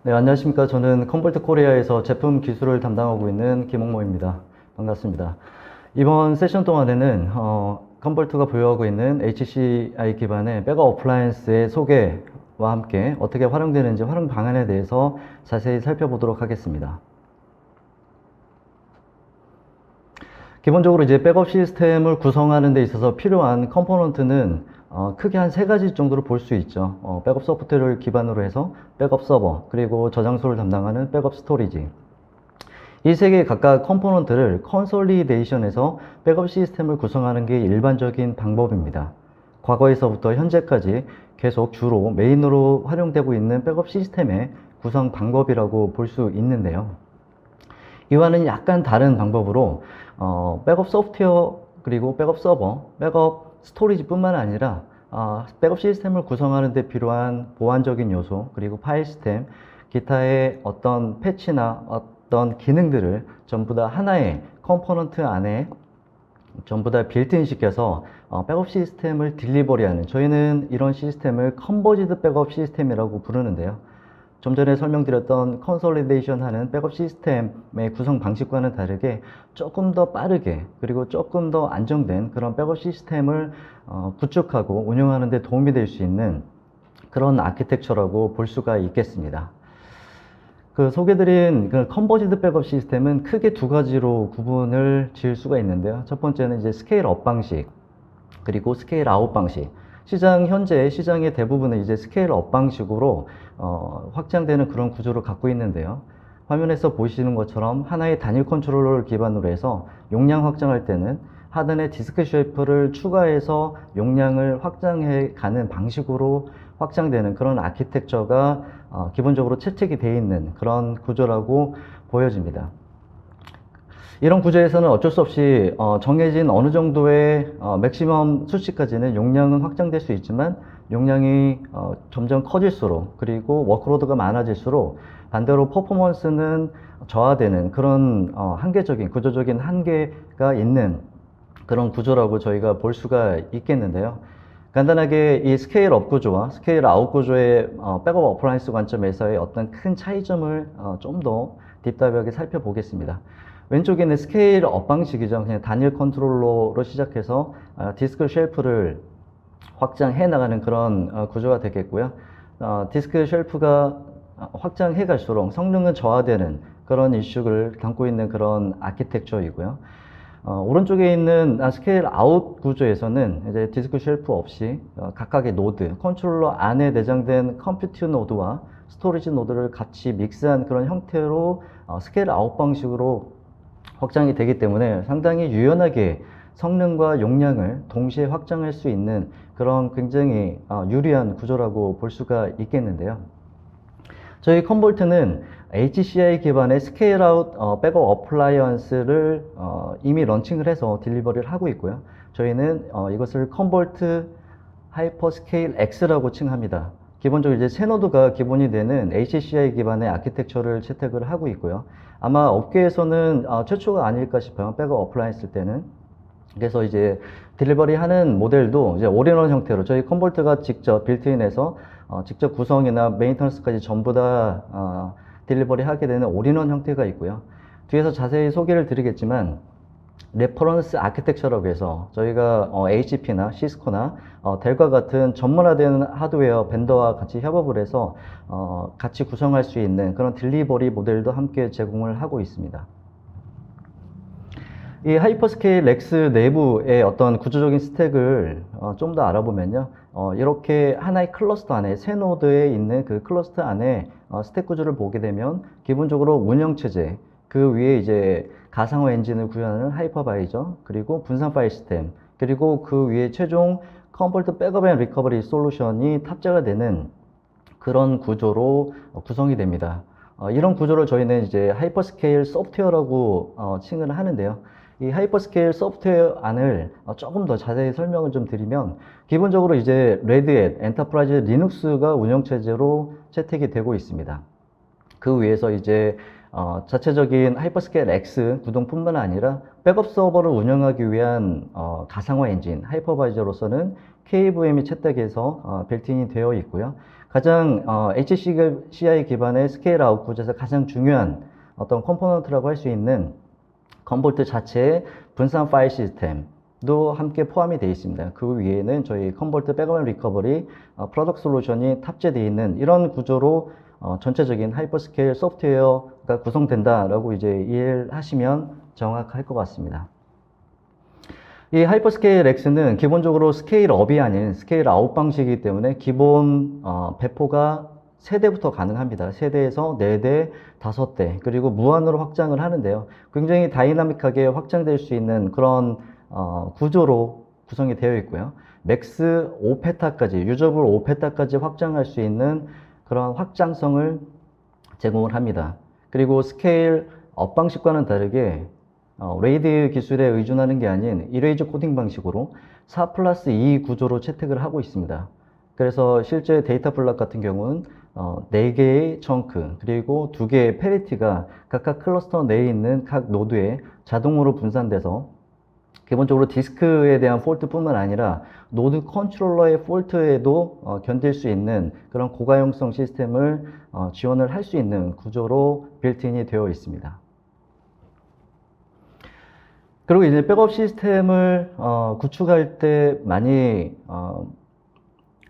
네, 안녕하십니까. 저는 컴볼트 코리아에서 제품 기술을 담당하고 있는 김홍모입니다. 반갑습니다. 이번 세션 동안에는 컴볼트가 보유하고 있는 HCI 기반의 백업 어플라이언스의 소개와 함께 어떻게 활용되는지 활용 방안에 대해서 자세히 살펴보도록 하겠습니다. 기본적으로 이제 백업 시스템을 구성하는 데 있어서 필요한 컴포넌트는 크게 한 세 가지 정도로 볼 수 있죠. 백업 소프트웨어를 기반으로 해서 백업 서버, 그리고 저장소를 담당하는 백업 스토리지. 이 세 개의 각각 컴포넌트를 컨솔리데이션해서 백업 시스템을 구성하는 게 일반적인 방법입니다. 과거에서부터 현재까지 계속 주로 메인으로 활용되고 있는 백업 시스템의 구성 방법이라고 볼 수 있는데요. 이와는 약간 다른 방법으로 백업 소프트웨어, 그리고 백업 서버, 백업 스토리지 뿐만 아니라 백업 시스템을 구성하는 데 필요한 보안적인 요소, 그리고 파일 시스템, 기타의 어떤 패치나 어떤 기능들을 전부 다 하나의 컴포넌트 안에 전부 다 빌트인 시켜서 백업 시스템을 딜리버리하는, 저희는 이런 시스템을 컨버지드 백업 시스템이라고 부르는데요. 좀 전에 설명드렸던 컨솔리데이션 하는 백업 시스템의 구성 방식과는 다르게 조금 더 빠르게, 그리고 조금 더 안정된 그런 백업 시스템을 구축하고 운영하는 데 도움이 될 수 있는 그런 아키텍처라고 볼 수가 있겠습니다. 그 소개드린 그 컨버지드 백업 시스템은 크게 두 가지로 구분을 지을 수가 있는데요. 첫 번째는 이제 스케일 업 방식, 그리고 스케일 아웃 방식. 현재 시장의 대부분은 이제 스케일 업 방식으로 확장되는 그런 구조를 갖고 있는데요. 화면에서 보시는 것처럼 하나의 단일 컨트롤러를 기반으로 해서 용량 확장할 때는 하단에 디스크 쉐이프를 추가해서 용량을 확장해 가는 방식으로 확장되는 그런 아키텍처가 기본적으로 채택이 되어 있는 그런 구조라고 보여집니다. 이런 구조에서는 어쩔 수 없이 정해진 어느 정도의 맥시멈 수치까지는 용량은 확장될 수 있지만, 용량이 점점 커질수록, 그리고 워크로드가 많아질수록 반대로 퍼포먼스는 저하되는 그런 한계적인 구조적인 한계가 있는 그런 구조라고 저희가 볼 수가 있겠는데요. 간단하게 이 스케일 업 구조와 스케일 아웃 구조의 백업 어플라이언스 관점에서의 어떤 큰 차이점을 좀 더 딥다이브하게 살펴보겠습니다. 왼쪽에는 스케일 업 방식이죠. 그냥 단일 컨트롤러로 시작해서 디스크 쉘프를 확장해 나가는 그런 구조가 되겠고요. 디스크 쉘프가 확장해 갈수록 성능은 저하되는 그런 이슈를 담고 있는 그런 아키텍처이고요. 오른쪽에 있는 스케일 아웃 구조에서는 이제 디스크 쉘프 없이 각각의 노드, 컨트롤러 안에 내장된 컴퓨트 노드와 스토리지 노드를 같이 믹스한 그런 형태로 스케일 아웃 방식으로 확장이 되기 때문에 상당히 유연하게 성능과 용량을 동시에 확장할 수 있는 그런 굉장히 유리한 구조라고 볼 수가 있겠는데요. 저희 컴볼트는 HCI 기반의 스케일 아웃 백업 어플라이언스를 이미 런칭을 해서 딜리버리를 하고 있고요. 저희는 이것을 컴볼트 하이퍼스케일 X라고 칭합니다. 기본적으로 이제 새 노드가 기본이 되는 HCI 기반의 아키텍처를 채택을 하고 있고요. 아마 업계에서는 최초가 아닐까 싶어요. 백업 어플라이언스 때는. 그래서 이제 딜리버리 하는 모델도 이제 올인원 형태로 저희 컴볼트가 직접 빌트인해서 직접 구성이나 메인터넌스까지 전부 다 딜리버리 하게 되는 올인원 형태가 있고요. 뒤에서 자세히 소개를 드리겠지만, 레퍼런스 아키텍처라고 해서 저희가 HP나 시스코나 델과 같은 전문화된 하드웨어 벤더와 같이 협업을 해서 같이 구성할 수 있는 그런 딜리버리 모델도 함께 제공을 하고 있습니다. 이 하이퍼스케일 렉스 내부의 어떤 구조적인 스택을 좀 더 알아보면요. 이렇게 하나의 클러스터 안에, 새 노드에 있는 그 클러스터 안에 스택 구조를 보게 되면 기본적으로 운영체제, 그 위에 이제 가상화 엔진을 구현하는 하이퍼바이저, 그리고 분산 파일 시스템, 그리고 그 위에 최종 컴볼트 백업 앤 리커버리 솔루션이 탑재가 되는 그런 구조로 구성이 됩니다. 이런 구조를 저희는 이제 하이퍼스케일 소프트웨어라고 칭을 하는데요. 이 하이퍼스케일 소프트웨어 안을 조금 더 자세히 설명을 좀 드리면, 기본적으로 이제 레드햇, 엔터프라이즈 리눅스가 운영체제로 채택이 되고 있습니다. 그 위에서 이제 자체적인 하이퍼스케일 X 구동뿐만 아니라 백업 서버를 운영하기 위한 가상화 엔진, 하이퍼바이저로서는 KVM이 채택해서 빌트인이 되어 있고요. 가장 HCI 기반의 스케일 아웃 구조에서 가장 중요한 어떤 컴포넌트라고 할 수 있는 컴볼트 자체의 분산 파일 시스템도 함께 포함이 되어 있습니다. 그 위에는 저희 컴볼트 백업 앤 리커버리 프로덕트 솔루션이 탑재되어 있는 이런 구조로 전체적인 하이퍼스케일 소프트웨어가 구성된다라고 이제 이해를 하시면 정확할 것 같습니다. 이 하이퍼스케일 X는 기본적으로 스케일 업이 아닌 스케일 아웃 방식이기 때문에 기본 배포가 3대부터 가능합니다. 3대에서 4대, 5대, 그리고 무한으로 확장을 하는데요. 굉장히 다이나믹하게 확장될 수 있는 그런 구조로 구성이 되어 있고요. 맥스 5페타까지, 유저블 5페타까지 확장할 수 있는 그런 확장성을 제공을 합니다. 그리고 스케일 업 방식과는 다르게 레이드 기술에 의존하는 게 아닌 이레이저 코딩 방식으로 4+2 구조로 채택을 하고 있습니다. 그래서 실제 데이터 블럭 같은 경우는 4개의 청크 그리고 2개의 페리티가 각각 클러스터 내에 있는 각 노드에 자동으로 분산돼서 기본적으로 디스크에 대한 폴트뿐만 아니라 노드 컨트롤러의 폴트에도 견딜 수 있는 그런 고가용성 시스템을 지원을 할 수 있는 구조로 빌트인이 되어 있습니다. 그리고 이제 백업 시스템을 구축할 때 많이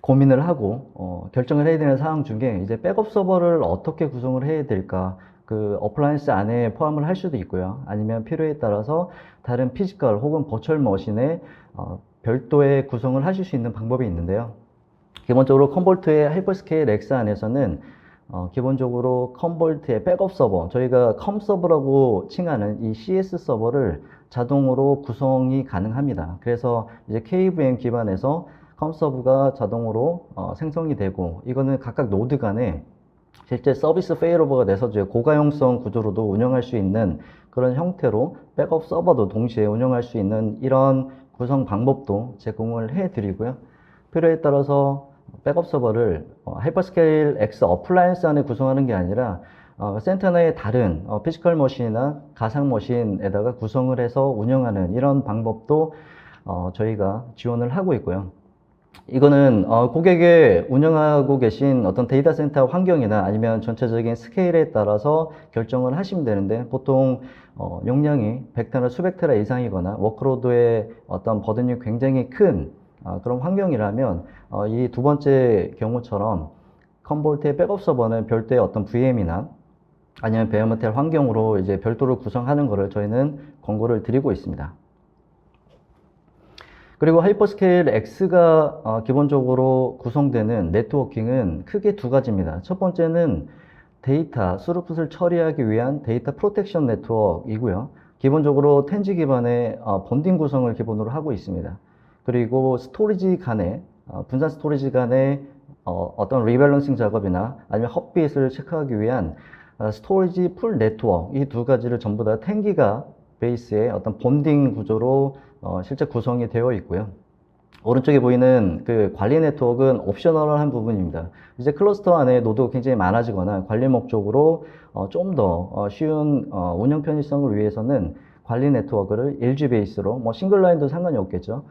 고민을 하고 결정을 해야 되는 사항 중에 이제 백업 서버를 어떻게 구성을 해야 될까, 그 어플라이언스 안에 포함을 할 수도 있고요. 아니면 필요에 따라서 다른 피지컬 혹은 버추얼 머신에 별도의 구성을 하실 수 있는 방법이 있는데요. 기본적으로 컴볼트의 하이퍼스케일 X 안에서는 기본적으로 컴볼트의 백업 서버, 저희가 컴 서버라고 칭하는 이 CS 서버를 자동으로 구성이 가능합니다. 그래서 이제 KVM 기반에서 컴 서버가 자동으로 생성이 되고, 이거는 각각 노드 간에 실제 서비스 페일오버가 돼서 고가용성 구조로도 운영할 수 있는 그런 형태로 백업 서버도 동시에 운영할 수 있는 이런 구성 방법도 제공을 해 드리고요. 필요에 따라서 백업 서버를 하이퍼스케일 X 어플라이언스 안에 구성하는 게 아니라 센터 내의 다른 피지컬 머신이나 가상 머신에다가 구성을 해서 운영하는 이런 방법도 저희가 지원을 하고 있고요. 이거는 고객의 운영하고 계신 어떤 데이터 센터 환경이나 아니면 전체적인 스케일에 따라서 결정을 하시면 되는데, 보통 용량이 100테라, 수백 테라 이상이거나 워크로드의 어떤 버든이 굉장히 큰 그런 환경이라면 이 두 번째 경우처럼 컴볼트의 백업 서버는 별도의 어떤 VM이나 아니면 베어메탈 환경으로 이제 별도로 구성하는 것을 저희는 권고를 드리고 있습니다. 그리고 하이퍼스케일 X가 기본적으로 구성되는 네트워킹은 크게 두 가지입니다. 첫 번째는 데이터 스루풋을 처리하기 위한 데이터 프로텍션 네트워크이고요. 기본적으로 텐지 기반의 본딩 구성을 기본으로 하고 있습니다. 그리고 스토리지 간의 분산 스토리지 간의 어떤 리밸런싱 작업이나 아니면 헙빗을 체크하기 위한 스토리지 풀 네트워크, 이 두 가지를 전부 다 텐기가 베이스의 어떤 본딩 구조로 실제 구성이 되어 있고요. 오른쪽에 보이는 그 관리 네트워크는 옵셔널한 부분입니다. 이제 클러스터 안에 노드가 굉장히 많아지거나 관리 목적으로 좀 더 쉬운 운영 편의성을 위해서는 관리 네트워크를 1G 베이스로, 뭐 싱글 라인도 상관이 없겠죠.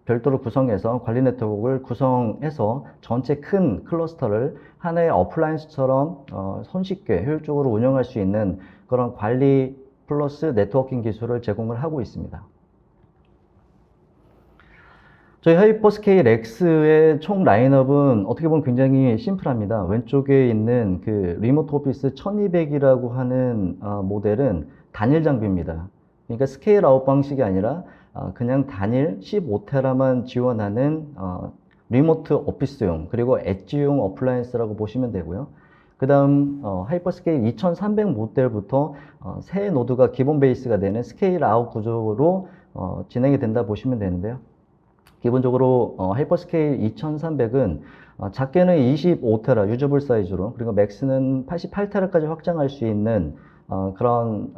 별도로 구성해서 관리 네트워크를 구성해서 전체 큰 클러스터를 하나의 어플라이언스처럼 손쉽게 효율적으로 운영할 수 있는 그런 관리 플러스 네트워킹 기술을 제공을 하고 있습니다. 저희 하이퍼스케일 X의 총 라인업은 어떻게 보면 굉장히 심플합니다. 왼쪽에 있는 그 리모트 오피스 1200이라고 하는 모델은 단일 장비입니다. 그러니까 스케일 아웃 방식이 아니라 그냥 단일 15테라만 지원하는 리모트 오피스용 그리고 엣지용 어플라이언스라고 보시면 되고요. 그 다음 하이퍼스케일 2300 모델부터 새 노드가 기본 베이스가 되는 스케일 아웃 구조로 진행이 된다 보시면 되는데요. 기본적으로 하이퍼스케일 2300은 작게는 25테라 유저블 사이즈로, 그리고 맥스는 88테라까지 확장할 수 있는 그런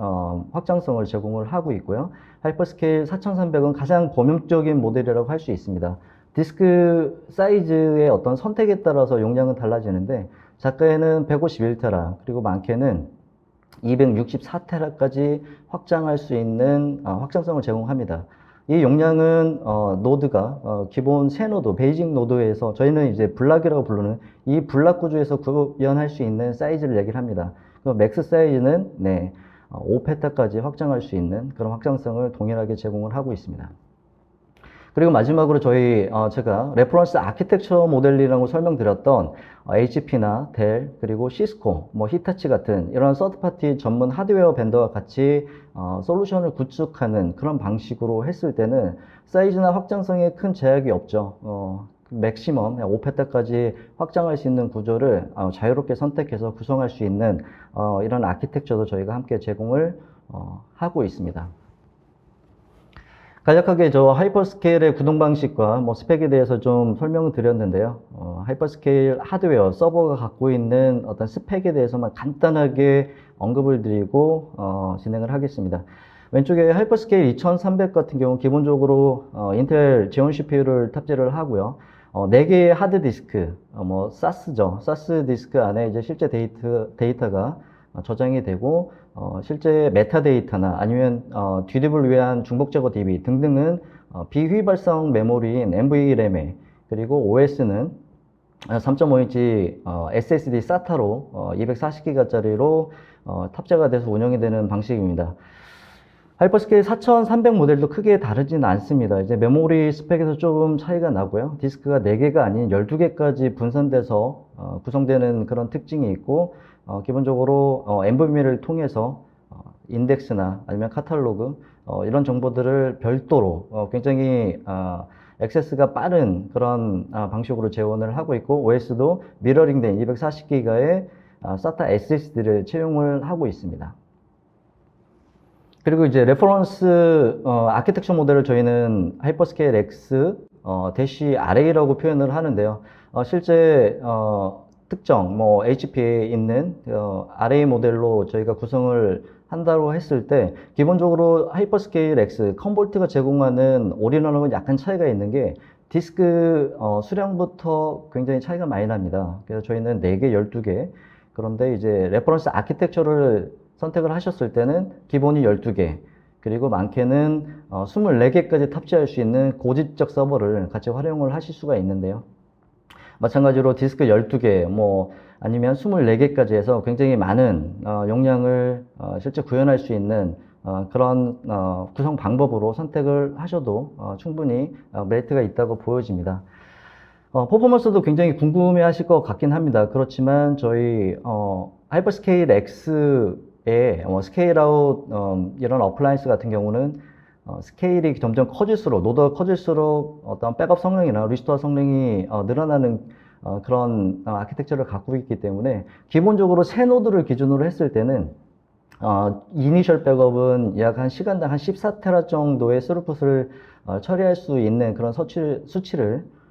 확장성을 제공을 하고 있고요. 하이퍼스케일 4300은 가장 범용적인 모델이라고 할 수 있습니다. 디스크 사이즈의 어떤 선택에 따라서 용량은 달라지는데, 작게는 151테라, 그리고 많게는 264테라까지 확장할 수 있는 확장성을 제공합니다. 이 용량은 노드가 기본 새 노드, 베이직 노드에서 저희는 이제 블락이라고 부르는 이 블락 구조에서 구현할 수 있는 사이즈를 얘기를 합니다. 그 맥스 사이즈는 5페타까지 확장할 수 있는 그런 확장성을 동일하게 제공을 하고 있습니다. 그리고 마지막으로 제가 레퍼런스 아키텍처 모델이라고 설명드렸던 HP나 델, 그리고 시스코, 히타치 같은 이런 서드파티 전문 하드웨어 벤더와 같이 솔루션을 구축하는 그런 방식으로 했을 때는 사이즈나 확장성에 큰 제약이 없죠. 맥시멈 5페타까지 확장할 수 있는 구조를 자유롭게 선택해서 구성할 수 있는 이런 아키텍처도 저희가 함께 제공을 하고 있습니다. 간략하게 저 하이퍼스케일의 구동 방식과 스펙에 대해서 좀 설명을 드렸는데요. 하이퍼스케일 하드웨어 서버가 갖고 있는 어떤 스펙에 대해서만 간단하게 언급을 드리고 진행을 하겠습니다. 왼쪽에 하이퍼스케일 2300 같은 경우 기본적으로 인텔 지원 CPU를 탑재를 하고요. 4개의 하드디스크, SAS죠. SAS 디스크 안에 이제 실제 데이터가 저장이 되고 실제 메타데이터나 아니면 뒤집을 위한 중복 제거 DB 등등은 비휘발성 메모리인 NVRAM에, 그리고 OS는 3.5인치 SSD SATA로 240기가짜리로 탑재가 돼서 운영이 되는 방식입니다. 하이퍼스케일 4300 모델도 크게 다르지는 않습니다. 이제 메모리 스펙에서 조금 차이가 나고요. 디스크가 4개가 아닌 12개까지 분산돼서 구성되는 그런 특징이 있고, 기본적으로 NVMe를 통해서 인덱스나 아니면 카탈로그 이런 정보들을 별도로 굉장히 액세스가 빠른 그런 방식으로 제원을 하고 있고, OS도 미러링된 240기가의 SATA SSD를 채용을 하고 있습니다. 그리고 이제 레퍼런스 아키텍처 모델을 저희는 하이퍼스케일 X 대시 RA라고 표현을 하는데요. 실제 특정 HP에 있는 RA 모델로 저희가 구성을 한다고 했을 때 기본적으로 하이퍼스케일 X 컨볼트가 제공하는 올인원하고는 약간 차이가 있는 게 디스크 수량부터 굉장히 차이가 많이 납니다. 그래서 저희는 4개, 12개. 그런데 이제 레퍼런스 아키텍처를 선택을 하셨을 때는 기본이 12개, 그리고 많게는 24개까지 탑재할 수 있는 고지적 서버를 같이 활용을 하실 수가 있는데요. 마찬가지로 디스크 12개, 아니면 24개까지 해서 굉장히 많은 용량을 실제 구현할 수 있는 그런 구성 방법으로 선택을 하셔도 충분히 메리트가 있다고 보여집니다. 퍼포먼스도 굉장히 궁금해 하실 것 같긴 합니다. 그렇지만 저희 하이퍼스케일 X의 스케일아웃 이런 어플라이언스 같은 경우는 스케일이 점점 커질수록, 노드가 커질수록 어떤 백업 성능이나 리스토어 성능이 늘어나는 그런 아키텍처를 갖고 있기 때문에 기본적으로 새 노드를 기준으로 했을 때는 이니셜 백업은 약 한 시간당 한 14테라 정도의 스루풋을 처리할 수 있는 그런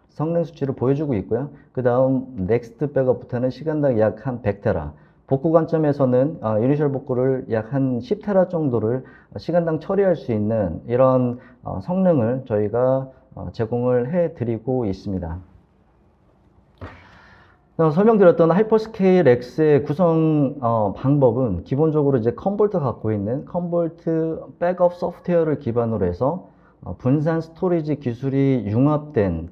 성능 수치를 보여주고 있고요. 그 다음 넥스트 백업부터는 시간당 약 한 100테라, 복구 관점에서는 이니셜 복구를 약 한 10테라 정도를 시간당 처리할 수 있는 이런 성능을 저희가 제공을 해 드리고 있습니다. 설명드렸던 하이퍼스케일 X의 구성 방법은 기본적으로 이제 컨볼트 갖고 있는 컨볼트 백업 소프트웨어를 기반으로 해서 분산 스토리지 기술이 융합된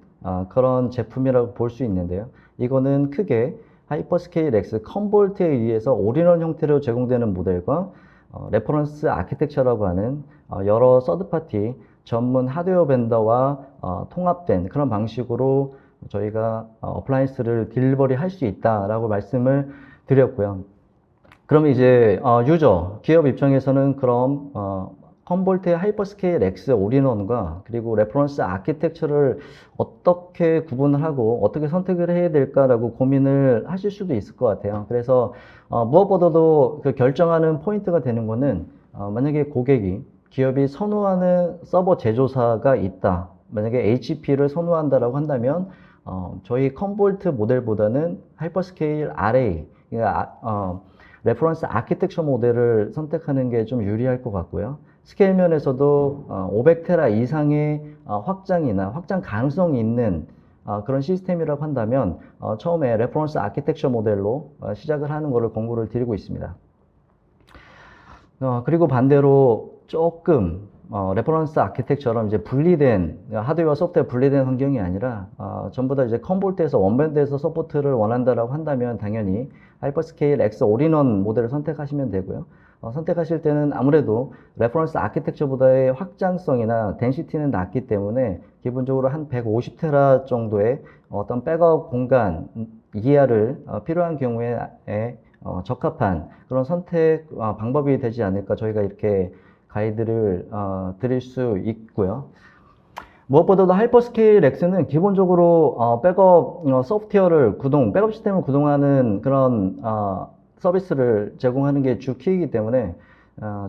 그런 제품이라고 볼 수 있는데요. 이거는 크게 하이퍼스케일 X 컨볼트에 의해서 올인원 형태로 제공되는 모델과 레퍼런스 아키텍처라고 하는 여러 서드파티 전문 하드웨어 벤더와 통합된 그런 방식으로 저희가 어플라이언스를 딜리버리 할 수 있다라고 말씀을 드렸고요. 그러면 이제 기업 입장에서는 그럼 컨볼트의 하이퍼스케일 X 올인원과 그리고 레퍼런스 아키텍처를 어떻게 구분을 하고 어떻게 선택을 해야 될까라고 고민을 하실 수도 있을 것 같아요. 그래서 무엇보다도 그 결정하는 포인트가 되는 거는 만약에 기업이 선호하는 서버 제조사가 있다, 만약에 HP를 선호한다라고 한다면 저희 컨볼트 모델보다는 하이퍼스케일 RA, 그러니까 레퍼런스 아키텍처 모델을 선택하는 게 좀 유리할 것 같고요. 스케일 면에서도 500테라 이상의 확장이나 확장 가능성이 있는 그런 시스템이라고 한다면 처음에 레퍼런스 아키텍처 모델로 시작을 하는 것을 권고를 드리고 있습니다. 그리고 반대로 조금 레퍼런스 아키텍처럼 이제 분리된, 하드웨어와 소프트웨어 분리된 환경이 아니라, 전부 다 이제 컴볼트에서 원밴드에서 서포트를 원한다라고 한다면 당연히 하이퍼스케일 X 올인원 모델을 선택하시면 되고요. 선택하실 때는 아무래도 레퍼런스 아키텍처보다의 확장성이나 덴시티는 낮기 때문에 기본적으로 한 150테라 정도의 어떤 백업 공간 이하를 필요한 경우에 적합한 그런 선택 방법이 되지 않을까 저희가 이렇게 가이드를 드릴 수 있고요. 무엇보다도 하이퍼스케일 X는 기본적으로 백업 소프트웨어를 백업 시스템을 구동하는 그런 서비스를 제공하는 게 주 키이기 때문에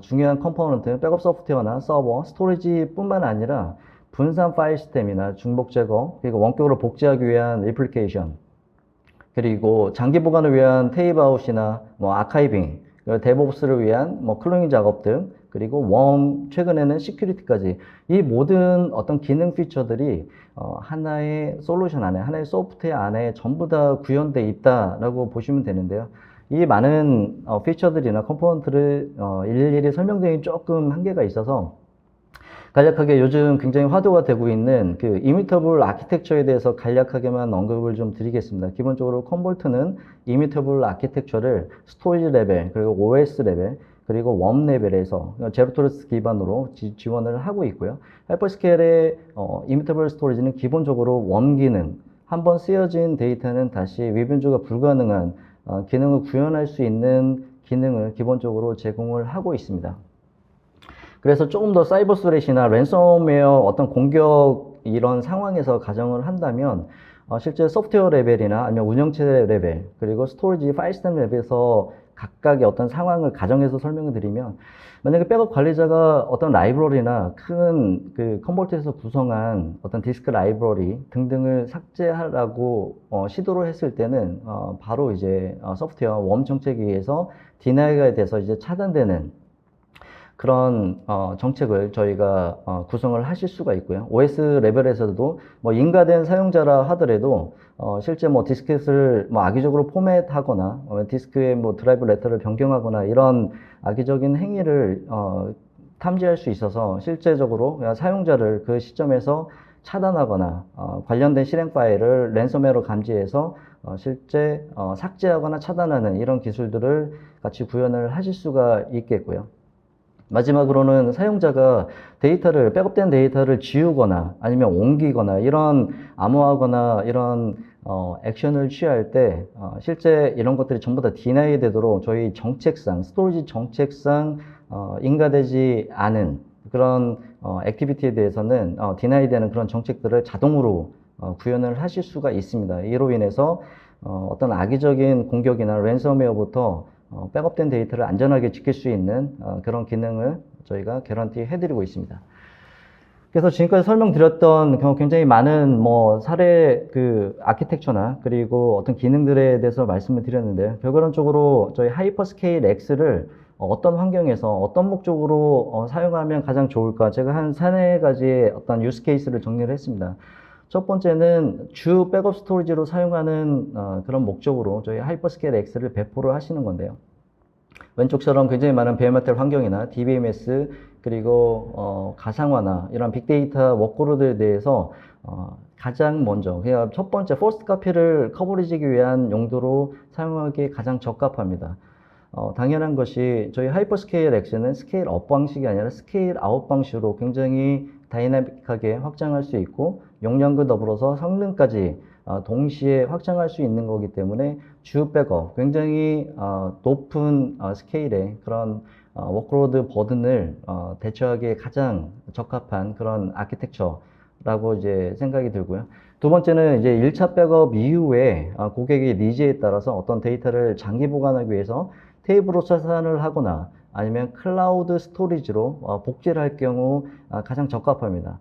중요한 컴포넌트, 백업 소프트웨어나 서버, 스토리지뿐만 아니라 분산 파일 시스템이나 중복 제거, 그리고 원격으로 복제하기 위한 리플리케이션, 그리고 장기 보관을 위한 테이프아웃이나 아카이빙, 데브옵스를 위한 클로닝 작업 등, 그리고 최근에는 시큐리티까지 이 모든 어떤 기능 피처들이 하나의 솔루션 안에, 하나의 소프트웨어 안에 전부 다 구현되어 있다라고 보시면 되는데요. 이 많은 피처들이나 컴포넌트를 일일이 설명드리기 조금 한계가 있어서 간략하게 요즘 굉장히 화두가 되고 있는 그 이뮤터블 아키텍처에 대해서 간략하게만 언급을 좀 드리겠습니다. 기본적으로 컴볼트는 이뮤터블 아키텍처를 스토리지 레벨, 그리고 OS 레벨, 그리고 웜 레벨에서 제로트러스트 기반으로 지원을 하고 있고요. 하이퍼스케일의 이뮤터블 스토리지는 기본적으로 웜 기능, 한번 쓰여진 데이터는 다시 위변조가 불가능한 기능을 구현할 수 있는 기능을 기본적으로 제공을 하고 있습니다. 그래서 조금 더 사이버 스레시나 랜섬웨어 어떤 공격 이런 상황에서 가정을 한다면 실제 소프트웨어 레벨이나 아니면 운영체 레벨, 그리고 스토리지 파일 시스템 레벨에서 각각의 어떤 상황을 가정해서 설명을 드리면, 만약에 백업 관리자가 어떤 라이브러리나 큰 그 컴볼트에서 구성한 어떤 디스크 라이브러리 등등을 삭제하라고 시도를 했을 때는 바로 이제 소프트웨어 웜 정책에 의해서 디나이가 돼서 이제 차단되는 그런 정책을 저희가 구성을 하실 수가 있고요. OS 레벨에서도 인가된 사용자라 하더라도 실제 디스켓을 악의적으로 포맷하거나 디스크의 드라이브 레터를 변경하거나 이런 악의적인 행위를 탐지할 수 있어서 실제적으로 사용자를 그 시점에서 차단하거나 관련된 실행 파일을 랜섬웨어로 감지해서 실제 삭제하거나 차단하는 이런 기술들을 같이 구현을 하실 수가 있겠고요. 마지막으로는 사용자가 백업된 데이터를 지우거나 아니면 옮기거나 이런 암호화하거나 이런 액션을 취할 때 실제 이런 것들이 전부 다 디나이 되도록 저희 정책상, 스토리지 정책상 인가되지 않은 그런 액티비티에 대해서는 디나이 되는 그런 정책들을 자동으로 구현을 하실 수가 있습니다. 이로 인해서 어떤 악의적인 공격이나 랜섬웨어부터 백업된 데이터를 안전하게 지킬 수 있는 그런 기능을 저희가 개런티 해드리고 있습니다. 그래서 지금까지 설명드렸던 굉장히 많은 사례 아키텍처나 그리고 어떤 기능들에 대해서 말씀을 드렸는데, 결과론적으로 저희 하이퍼스케일 X를 어떤 환경에서 어떤 목적으로 사용하면 가장 좋을까, 제가 한 3-4가지의 어떤 유스 케이스를 정리를 했습니다. 첫 번째는 주 백업 스토리지로 사용하는 그런 목적으로 저희 하이퍼스케일 X를 배포를 하시는 건데요. 왼쪽처럼 굉장히 많은 베어메탈 환경이나 DBMS, 그리고 가상화나 이런 빅데이터 워크로드에 대해서 가장 먼저, 그러니까 첫 번째 퍼스트 카피를 커버리지기 위한 용도로 사용하기에 가장 적합합니다. 당연한 것이 저희 하이퍼스케일 X는 스케일 업 방식이 아니라 스케일 아웃 방식으로 굉장히 다이나믹하게 확장할 수 있고, 용량과 더불어서 성능까지 동시에 확장할 수 있는 거기 때문에 주 백업, 굉장히 높은 스케일의 그런 워크로드 버든을 대처하기에 가장 적합한 그런 아키텍처라고 이제 생각이 들고요. 두 번째는 이제 1차 백업 이후에 고객의 니즈에 따라서 어떤 데이터를 장기 보관하기 위해서 테이프로 차단을 하거나 아니면 클라우드 스토리지로 복제를 할 경우 가장 적합합니다.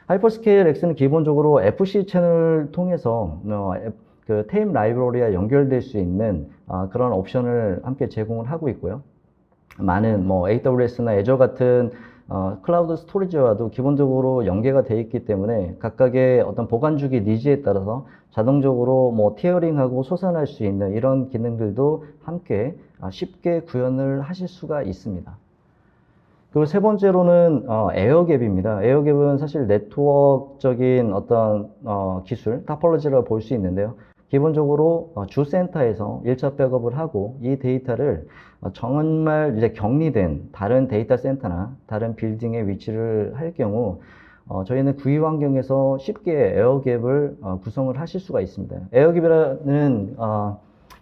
하이퍼스케일 X는 기본적으로 FC 채널을 통해서 그 테이프 라이브러리와 연결될 수 있는 그런 옵션을 함께 제공을 하고 있고요. 많은 AWS나 애저 같은 클라우드 스토리지와도 기본적으로 연계가 되어 있기 때문에 각각의 어떤 보관 주기 니즈에 따라서 자동적으로 티어링하고 소산할 수 있는 이런 기능들도 함께 쉽게 구현을 하실 수가 있습니다. 그리고 세 번째로는 에어갭입니다. 에어갭은 사실 네트워크적인 어떤 기술, 타폴로지라고 볼 수 있는데요. 기본적으로 주 센터에서 1차 백업을 하고 이 데이터를 정말 이제 격리된 다른 데이터 센터나 다른 빌딩에 위치를 할 경우 저희는 구이 환경에서 쉽게 에어갭을 구성을 하실 수가 있습니다. 에어갭이라는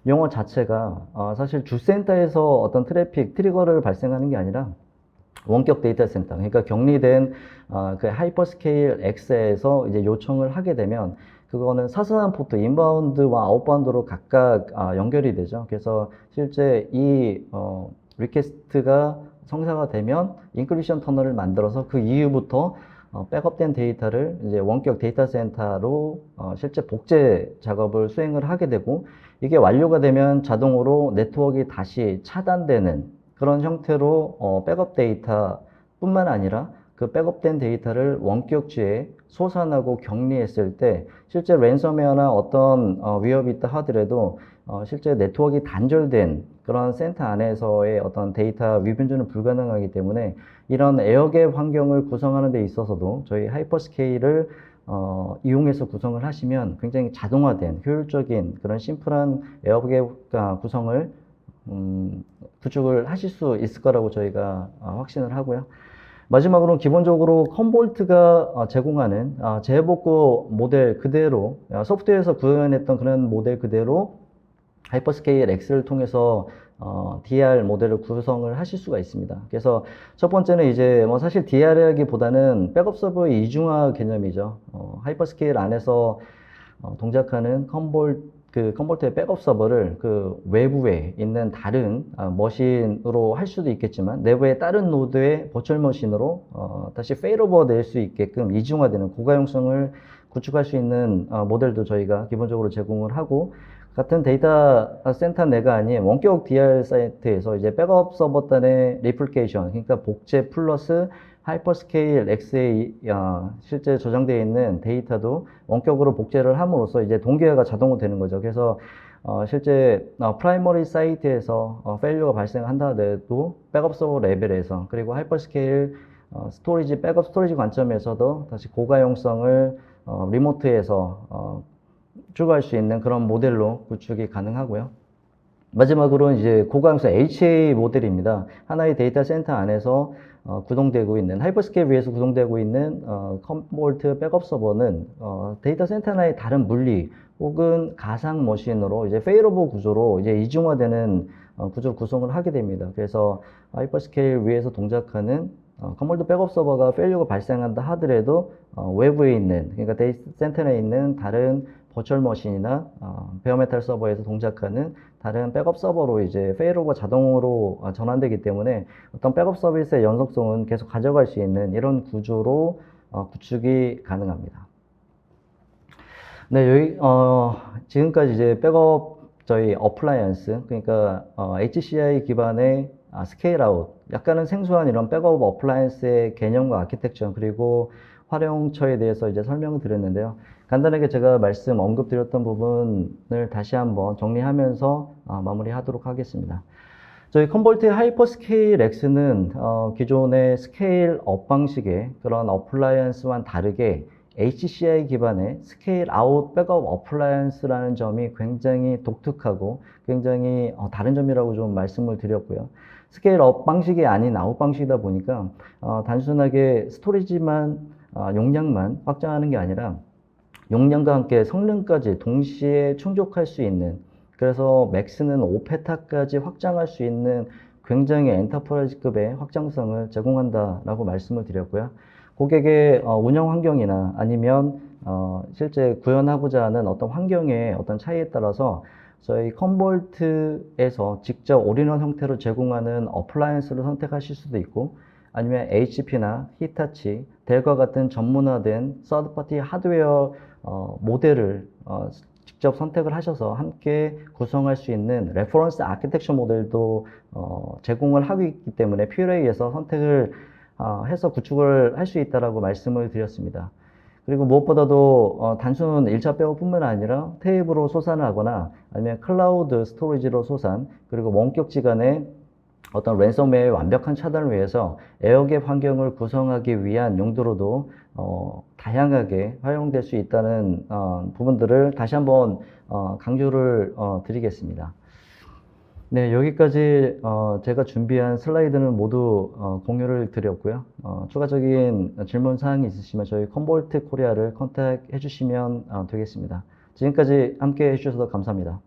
용어 자체가 사실 주 센터에서 어떤 트래픽, 트리거를 발생하는 게 아니라 원격 데이터 센터, 그러니까 격리된 그 하이퍼스케일 X에서 이제 요청을 하게 되면 그거는 사선한 포트, 인바운드와 아웃바운드로 각각 연결이 되죠. 그래서 실제 이 리퀘스트가 성사가 되면 인크리션 터널을 만들어서 그 이후부터 백업된 데이터를 이제 원격 데이터 센터로 실제 복제 작업을 수행을 하게 되고 이게 완료가 되면 자동으로 네트워크가 다시 차단되는 그런 형태로 백업 데이터 뿐만 아니라 그 백업된 데이터를 원격지에 소산하고 격리했을 때 실제 랜섬웨어나 어떤 위협이 있다 하더라도 실제 네트워크가 단절된 그런 센터 안에서의 어떤 데이터 위변조는 불가능하기 때문에 이런 에어갭 환경을 구성하는 데 있어서도 저희 하이퍼스케일을 이용해서 구성을 하시면 굉장히 자동화된 효율적인 그런 심플한 에어갭 구성을 구축을 하실 수 있을 거라고 저희가 확신을 하고요. 마지막으로 기본적으로 컴볼트가 제공하는 재해복구 모델 그대로 소프트웨어에서 구현했던 그런 모델 그대로 하이퍼스케일 X를 통해서 DR 모델을 구성을 하실 수가 있습니다. 그래서 첫 번째는 이제 뭐 사실 DR이라기보다는 백업 서버의 이중화 개념이죠. 하이퍼스케일 안에서 동작하는 컴볼트의 백업 서버를 그 외부에 있는 다른 머신으로 할 수도 있겠지만 내부의 다른 노드의 버추얼 머신으로 다시 페일오버 낼 수 있게끔 이중화되는 고가용성을 구축할 수 있는 모델도 저희가 기본적으로 제공을 하고 같은 데이터 센터 내가 아닌 원격 DR 사이트에서 이제 백업 서버 단의 리플리케이션, 그러니까 복제 플러스 하이퍼스케일 X에 실제 저장되어 있는 데이터도 원격으로 복제를 함으로써 이제 동기화가 자동으로 되는 거죠. 그래서 실제 프라이머리 사이트에서 페일러가 발생한다 하더라도 백업 서버 레벨에서 그리고 하이퍼스케일 스토리지, 백업 스토리지 관점에서도 다시 고가용성을 리모트에서 추구할 수 있는 그런 모델로 구축이 가능하고요. 마지막으로 이제 고가용성 HA 모델입니다. 하나의 데이터 센터 안에서 구동되고 있는 하이퍼스케일 위에서 구동되고 있는 컴볼트 백업 서버는 데이터 센터 하나의 다른 물리 혹은 가상 머신으로 이제 페일오버 구조로 이제 이중화되는 구조를 구성을 하게 됩니다. 그래서 하이퍼스케일 위에서 동작하는 컴볼트 백업 서버가 페일러가 발생한다 하더라도 외부에 있는 그러니까 데이터 센터에 있는 다른 버추얼 머신이나 베어메탈 서버에서 동작하는 다른 백업 서버로 이제 페일오버 자동으로 전환되기 때문에 어떤 백업 서비스의 연속성은 계속 가져갈 수 있는 이런 구조로 구축이 가능합니다. 네, 여기 지금까지 이제 백업 저희 어플라이언스 그러니까 HCI 기반의 스케일 아웃 약간은 생소한 이런 백업 어플라이언스의 개념과 아키텍처 그리고 활용처에 대해서 이제 설명을 드렸는데요. 간단하게 제가 언급드렸던 부분을 다시 한번 정리하면서 마무리하도록 하겠습니다. 저희 컴볼트 하이퍼스케일 X는 기존의 스케일 업 방식의 그런 어플라이언스와는 다르게 HCI 기반의 스케일 아웃 백업 어플라이언스라는 점이 굉장히 독특하고 굉장히 다른 점이라고 좀 말씀을 드렸고요. 스케일 업 방식이 아닌 아웃 방식이다 보니까 단순하게 스토리지만 용량만 확장하는 게 아니라 용량과 함께 성능까지 동시에 충족할 수 있는 그래서 맥스는 5페타까지 확장할 수 있는 굉장히 엔터프라이즈급의 확장성을 제공한다라고 말씀을 드렸고요. 고객의 운영 환경이나 아니면 실제 구현하고자 하는 어떤 환경의 어떤 차이에 따라서 저희 컴볼트에서 직접 올인원 형태로 제공하는 어플라이언스를 선택하실 수도 있고 아니면 HP나 히타치, 델과 같은 전문화된 서드파티 하드웨어 모델을 직접 선택을 하셔서 함께 구성할 수 있는 레퍼런스 아키텍처 모델도 제공을 하고 있기 때문에 필요에 의해서 선택을 해서 구축을 할 수 있다라고 말씀을 드렸습니다. 그리고 무엇보다도 단순 1차 백업뿐만 아니라 테이프로 소산을 하거나 아니면 클라우드 스토리지로 소산 그리고 원격지 간의 어떤 랜섬웨어의 완벽한 차단을 위해서 에어갭 환경을 구성하기 위한 용도로도 다양하게 활용될 수 있다는 부분들을 다시 한번 강조를 드리겠습니다. 네, 여기까지 제가 준비한 슬라이드는 모두 공유를 드렸고요. 추가적인 질문 사항이 있으시면 저희 컴볼트 코리아를 컨택해 주시면 되겠습니다. 지금까지 함께 해주셔서 감사합니다.